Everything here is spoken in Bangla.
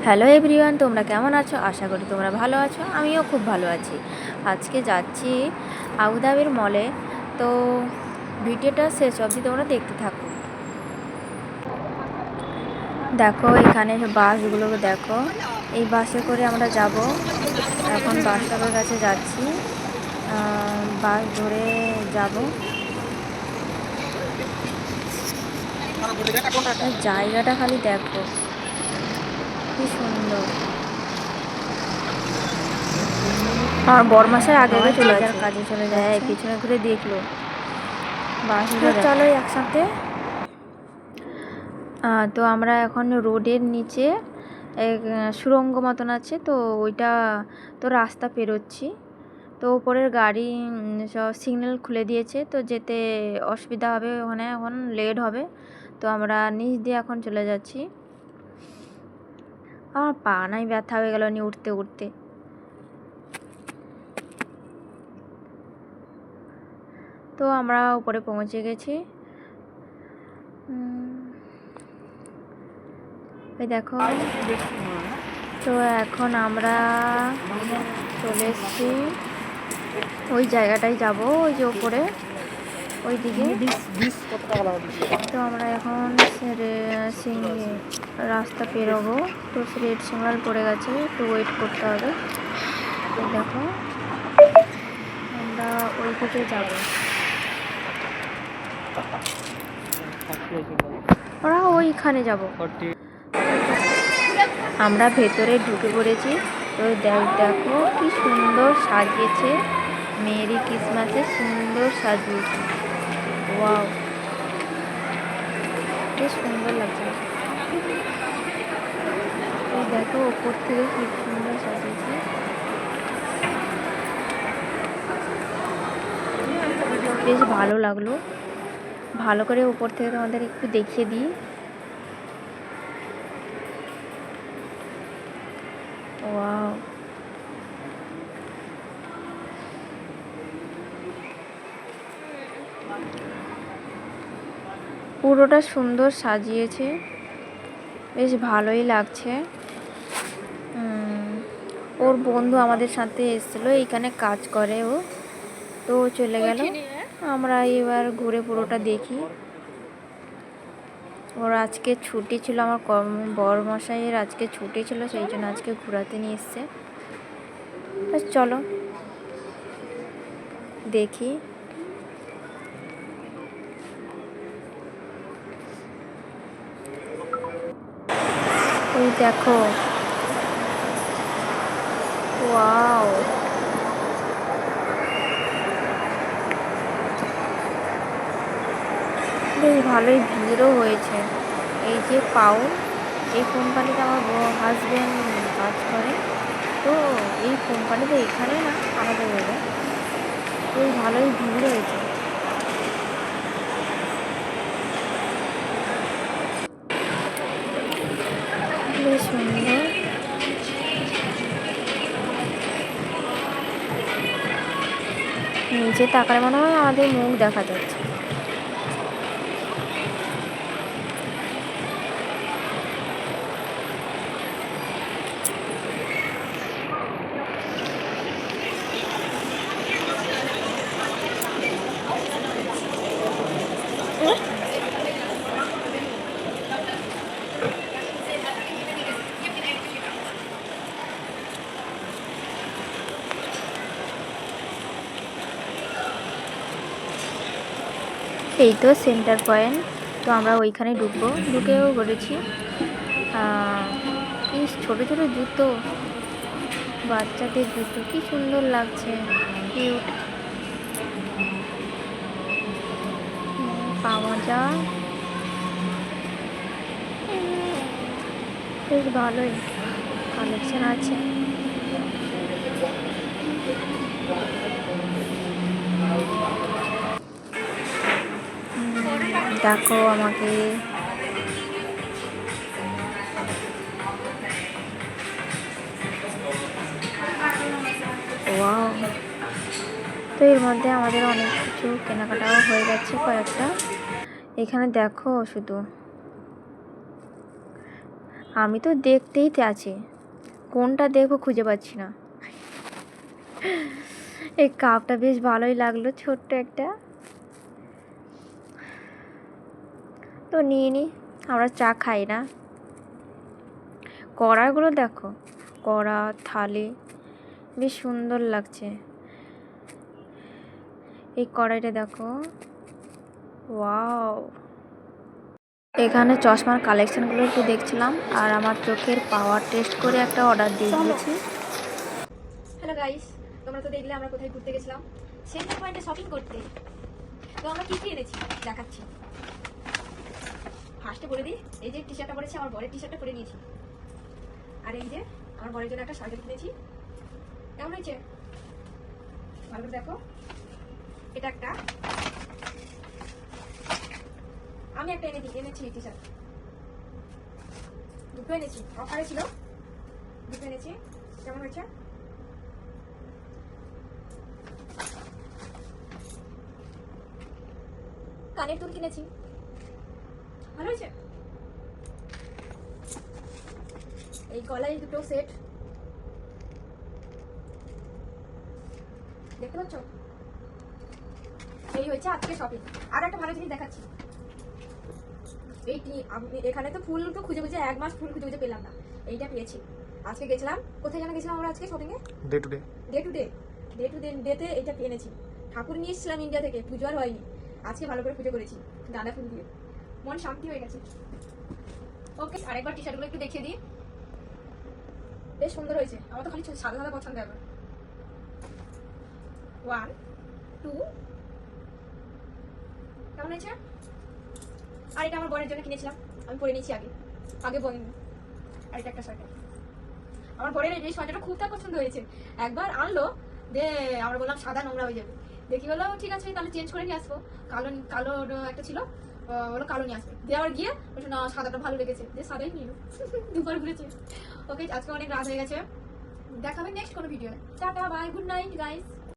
হ্যালো এভরিওয়ান, তোমরা কেমন আছো? আশা করি তোমরা ভালো আছো। আমিও খুব ভালো আছি। আজকে যাচ্ছি আবুধাবির মলে। তো ভিডিওটা শেষ অবধি তোমরা দেখতে থাকো। দেখো এখানে বাসগুলোকে দেখো, এই বাসে করে আমরা যাব। এখন বাস স্টপের কাছে যাচ্ছি, বাস ধরে যাব। জায়গাটা খালি দেখো কি সুন্দর। আমার বরমাসের আগে চলে যাওয়ার কাজে চলে যায়, পিছনে ঘুরে দেখলো বাসগুলো। চলো একসাথে। তো আমরা এখন রোডের নিচে এক সুড়ঙ্গ মতন আছে, তো ওইটা তো রাস্তা পেরোচ্ছি। তো উপরের গাড়ি সব সিগন্যাল খুলে দিয়েছে, তো যেতে অসুবিধা হবে, ওখানে এখন লেট হবে। তো আমরা নিচ দিয়ে এখন চলে যাচ্ছি। আমার পা নাই ব্যথা হয়ে গেল নি উঠতে উঠতে। তো আমরা উপরে পৌঁছে গেছি। এই দেখো, তো এখন আমরা চলে এসেছি ওই জায়গাটায় যাব, ওই যে উপরে ওই দিকে। তো আমরা এখন রাস্তা পেরোবো, তো রেড সিগন্যাল পড়ে গেছে, তো ওয়েট করতে হবে। তো দেখো আমরা ওই দিকে যাব, ওরা ওইখানে যাব। আমরা ভেতরে ঢুকে পড়েছি। তো দেখো কি সুন্দর সাজিয়েছে, মেরি ক্রিসমাসে সুন্দর সাজিয়েছে। ওয়াও, বেশ সুন্দর লাগছে। এই দেখো ওপর থেকে কি সুন্দর সাজিয়েছে। বেশ ভালো লাগলো। ভালো করে উপর থেকে তোমাদের একটু দেখিয়ে দিই। ওয়াও, পুরোটা সুন্দর সাজিয়েছে, বেশ ভালোই লাগছে। ওর বন্ধু আমাদের সাথে এসেছিলো, এইখানে কাজ করে ও, তো চলে গেল। আমরা এবার ঘুরে পুরোটা দেখি। ওর আজকে ছুটি ছিল, আমার বরমশাইয়ের আজকে ছুটি ছিল, সেই জন্য আজকে ঘোরাতে নিয়ে এসছে। চলো দেখি। ওই দেখো, ওয়াও, বেশ ভালোই ভিড়ও হয়েছে। এই যে পাউল, এই কোম্পানিতে আমার হাজব্যান্ড কাজ করে, তো এই কোম্পানিতে এখানে না আমাদের জায়গায়, বেশ ভালোই ভিড় হয়েছে। বেশ সুন্দর। নিচে তাকালে মনে হয় আমাদের মুখ দেখা যাচ্ছে। এই তো সেন্টার পয়েন্ট, তো আমরা ওইখানে ঢুকবো। ঢুকেও করেছি। এই ছোটো ছোটো জুতো, বাচ্চাদের জুতো কি সুন্দর লাগছে, কিউট। পাওয়া যায়, বেশ ভালোই কালেকশন আছে। দেখো আমাকে ওয়াও। তো এর মধ্যে আমাদের অনেক কিছু কেনাকাটাও হয়ে গেছে কয়েকটা। এখানে দেখো শুধু আমি তো দেখতেই আছি, কোনটা দেখবো খুঁজে পাচ্ছি না। এই কাপটা বেশ ভালোই লাগলো, ছোট্ট একটা। তো নিয়ে নিই, আমরা চা খাই না। কড়াগুলো দেখো, কড়া থালি বেশ সুন্দর লাগছে। এই কড়াইটা দেখো, ওয়াও। এখানে চশমার কালেকশনগুলো একটু দেখছিলাম, আর আমার চোখের পাওয়ার টেস্ট করে একটা অর্ডার দিয়ে দিয়েছি। হ্যালো গাইস, তোমরা তো দেখলে আমরা কোথায় ঘুরতে গেছিলাম, সেন্টার পয়েন্টে শপিং করতে। তো আমরা কি কি এনেছি দেখাচ্ছি। ফার্স্টে বলে দিই, এই যে টি শার্টটা পরেছি, আমার বরের টি শার্টটা পরে নিয়েছি। আর এই যে আমার বরের জন্য একটা শার্ট কিনেছি। কেমন হয়েছে ভালো করে দেখো। এটা একটা, আমি একটা এনেছি টি শার্ট, দুটো এনেছি, অফারে ছিল দুটো এনেছি। কেমন হয়েছে? কানের দুল কিনেছি, ভালো হয়েছে। এই গলায় দুটো সেট, দেখতে পাচ্ছ? এই হয়েছে আজকে শপিং। আর একটা ভালো জিনিস দেখাচ্ছি। এইটি এখানে তো ফুল তো খুঁজে এক মাস ফুল খুঁজে পেলাম না, এইটা পেয়েছি। আজকে গেছিলাম, কোথায় যেন গেছিলাম আমরা আজকে শপিংয়ে, ডে টু ডেতে এইটা এনেছি। ঠাকুর নিয়ে এসেছিলাম ইন্ডিয়া থেকে, পুজো আর হয়নি, আজকে ভালো করে পুজো করেছি গাঁদা ফুল দিয়ে, মন শান্তি হয়ে গেছে। ওকে, আরেকবার টি শার্টগুলো একটু দেখিয়ে দিই, বেশ সুন্দর হয়েছে। আমার তো খালি সাদা সাদা পছন্দ। এবার 1 2, কেমন হয়েছে? আর এটা আমার বরের জন্য কিনেছিলাম, আমি পরে নিয়েছি আগে বলিনি। আর এটা একটা সোয়েটার, আমার বরের এই সোয়েটারটা খুব তার পছন্দ হয়েছে। একবার আনলো, যে আমরা বললাম সাদা নোংরা হয়ে যাবে, দেখি বলো ঠিক আছে তাহলে চেঞ্জ করে নিয়ে আসবো। কালো একটা ছিল, বলো কালো নিয়ে আসবে, দিয়ে আবার গিয়ে বলছো না সাদাটা ভালো লেগেছে, যে সাদাই নিয়ে দুবার ঘুরেছে। ওকে, আজকে অনেক রাত হয়ে গেছে, দেখাবে নেক্সট কোনো video. Tata, bye, good night guys.